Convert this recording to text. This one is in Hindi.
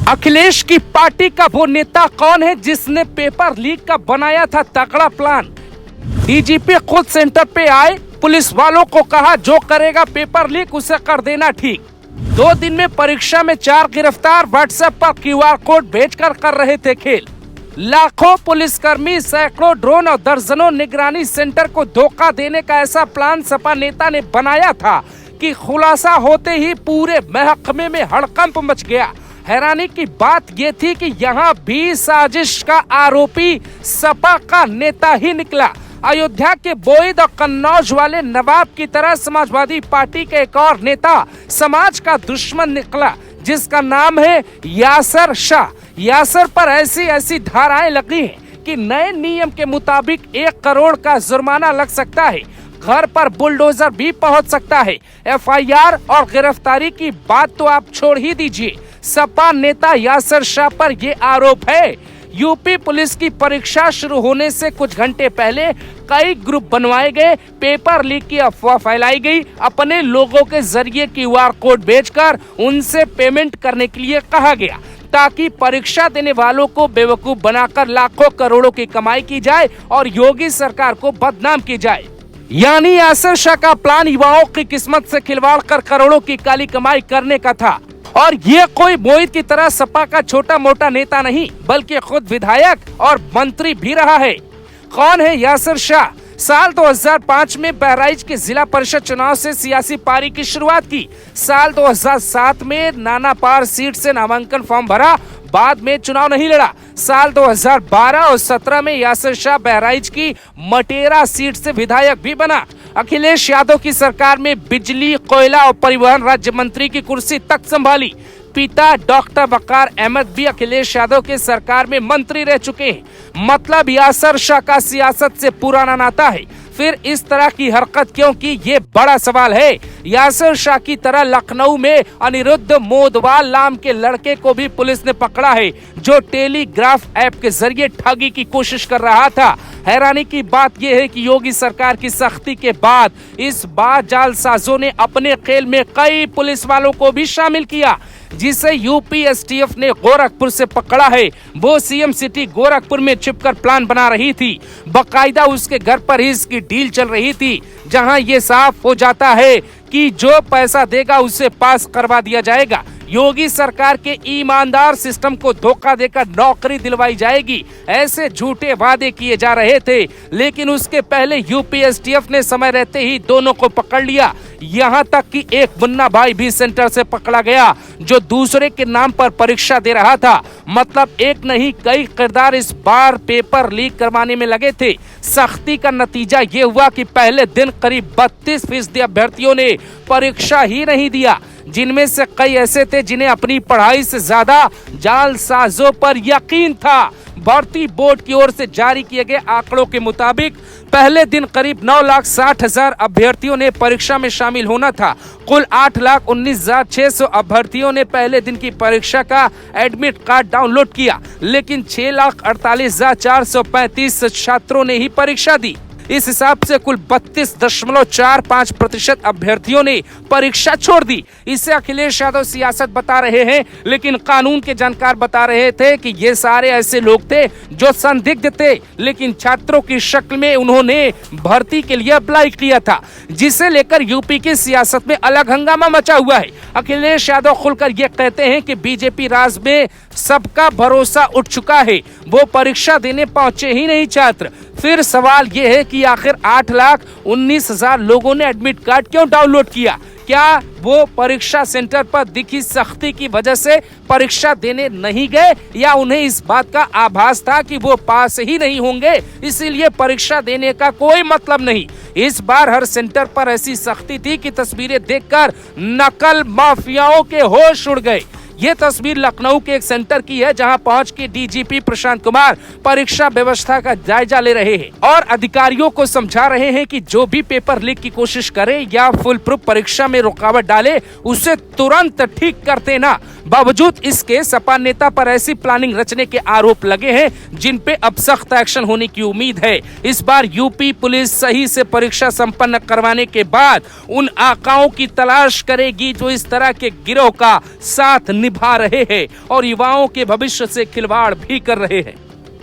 अखिलेश की पार्टी का वो नेता कौन है जिसने पेपर लीक का बनाया था तगड़ा प्लान। डीजीपी खुद सेंटर पे आए, पुलिस वालों को कहा जो करेगा पेपर लीक उसे कर देना ठीक। 2 दिन में परीक्षा में 4 गिरफ्तार, व्हाट्सएप पर QR कोड भेजकर कर रहे थे खेल। लाखों पुलिसकर्मी, सैकड़ों ड्रोन और दर्जनों निगरानी सेंटर को धोखा देने का ऐसा प्लान सपा नेता ने बनाया था कि खुलासा होते ही पूरे महकमे में हड़कंप मच गया। हैरानी की बात ये थी कि यहाँ भी साजिश का आरोपी सपा का नेता ही निकला। अयोध्या के बोईद और कन्नौज वाले नवाब की तरह समाजवादी पार्टी के एक और नेता समाज का दुश्मन निकला जिसका नाम है यासर शाह। यासर पर ऐसी धाराएं लगी हैं कि नए नियम के मुताबिक 1 करोड़ का जुर्माना लग सकता है, घर पर बुलडोजर भी पहुंच सकता है। FIR और गिरफ्तारी की बात तो आप छोड़ ही दीजिए, सपा नेता यासर शाह पर ये आरोप है। यूपी पुलिस की परीक्षा शुरू होने से कुछ घंटे पहले कई ग्रुप बनवाए गए, पेपर लीक की अफवाह फैलाई गई, अपने लोगों के जरिए QR कोड भेजकर उनसे पेमेंट करने के लिए कहा गया ताकि परीक्षा देने वालों को बेवकूफ बनाकर लाखों करोड़ों की कमाई की जाए और योगी सरकार को बदनाम की जाए। यानी यासर शाह का प्लान युवाओं की किस्मत से खिलवाड़ कर करोड़ों की काली कमाई करने का था। और ये कोई मोहित की तरह सपा का छोटा मोटा नेता नहीं, बल्कि खुद विधायक और मंत्री भी रहा है। कौन है यासर शाह? साल 2005 में बहराइच के जिला परिषद चुनाव से सियासी पारी की शुरुआत की। साल 2007 में नानापार सीट से नामांकन फॉर्म भरा, बाद में चुनाव नहीं लड़ा। साल 2012 और 17 में यासर शाह बहराइच की मटेरा सीट से विधायक भी बना। अखिलेश यादव की सरकार में बिजली, कोयला और परिवहन राज्य मंत्री की कुर्सी तक संभाली। पिता डॉक्टर वकार अहमद भी अखिलेश यादव के सरकार में मंत्री रह चुके हैं। मतलब यासर शाह का सियासत से पुराना नाता है। फिर इस तरह की हरकत क्यों की, ये बड़ा सवाल है। यासर शाह की तरह लखनऊ में अनिरुद्ध मोदवाल नाम के लड़के को भी पुलिस ने पकड़ा है जो टेलीग्राफ ऐप के जरिए ठगी की कोशिश कर रहा था। हैरानी की बात यह है कि योगी सरकार की सख्ती के बाद इस बार जालसाजों ने अपने खेल में कई पुलिस वालों को भी शामिल किया, जिसे यूपी STF ने गोरखपुर से पकड़ा है। वो CM सिटी गोरखपुर में छिपकर प्लान बना रही थी। बकायदा उसके घर पर ही इसकी डील चल रही थी, जहां ये साफ हो जाता है कि जो पैसा देगा उसे पास करवा दिया जाएगा। योगी सरकार के ईमानदार सिस्टम को धोखा देकर नौकरी दिलवाई जाएगी, ऐसे झूठे वादे किए जा रहे थे। लेकिन उसके पहले यूपी STF ने समय रहते ही दोनों को पकड़ लिया। यहाँ तक कि एक मुन्ना भाई भी सेंटर से पकड़ा गया जो दूसरे के नाम पर परीक्षा दे रहा था। मतलब एक नहीं कई किरदार इस बार पेपर लीक करवाने में लगे थे। सख्ती का नतीजा ये हुआ कि पहले दिन करीब 32% अभ्यर्थियों ने परीक्षा ही नहीं दिया, जिनमें से कई ऐसे थे जिन्हें अपनी पढ़ाई से ज्यादा जालसाजों पर यकीन था। भर्ती बोर्ड की ओर से जारी किए गए आंकड़ों के मुताबिक पहले दिन करीब 9,60,000 अभ्यर्थियों ने परीक्षा में शामिल होना था। कुल 8,19,600 अभ्यर्थियों ने पहले दिन की परीक्षा का एडमिट कार्ड डाउनलोड किया, लेकिन 6,48,435 छात्रों ने ही परीक्षा दी। इस हिसाब से कुल 32.45% अभ्यर्थियों ने परीक्षा छोड़ दी। इसे अखिलेश यादव सियासत बता रहे हैं, लेकिन कानून के जानकार बता रहे थे कि ये सारे ऐसे लोग थे जो संदिग्ध थे, लेकिन छात्रों की शक्ल में उन्होंने भर्ती के लिए अप्लाई किया था, जिसे लेकर यूपी की सियासत में अलग हंगामा मचा हुआ है। अखिलेश यादव खुलकर ये कहते हैं कि बीजेपी राज में सबका भरोसा उठ चुका है, वो परीक्षा देने पहुंचे ही नहीं छात्र। फिर सवाल ये है कि आखिर 8,19,000 लोगों ने एडमिट कार्ड क्यों डाउनलोड किया? क्या वो परीक्षा सेंटर पर दिखी सख्ती की वजह से परीक्षा देने नहीं गए, या उन्हें इस बात का आभास था कि वो पास ही नहीं होंगे, इसीलिए परीक्षा देने का कोई मतलब नहीं? इस बार हर सेंटर पर ऐसी सख्ती थी कि तस्वीरें देखकर नकल माफियाओं के होश उड़ गए। ये तस्वीर लखनऊ के एक सेंटर की है, जहां पहुंच के डीजीपी प्रशांत कुमार परीक्षा व्यवस्था का जायजा ले रहे हैं और अधिकारियों को समझा रहे हैं कि जो भी पेपर लीक की कोशिश करे या फुल प्रूफ परीक्षा में रुकावट डाले, उसे तुरंत ठीक कर देना। बावजूद इसके सपा नेता पर ऐसी प्लानिंग रचने के आरोप लगे हैं जिन पे अब सख्त एक्शन होने की उम्मीद है। इस बार यूपी पुलिस सही से परीक्षा संपन्न करवाने के बाद उन आकाओं की तलाश करेगी जो इस तरह के गिरोह का साथ निभा रहे हैं और युवाओं के भविष्य से खिलवाड़ भी कर रहे हैं।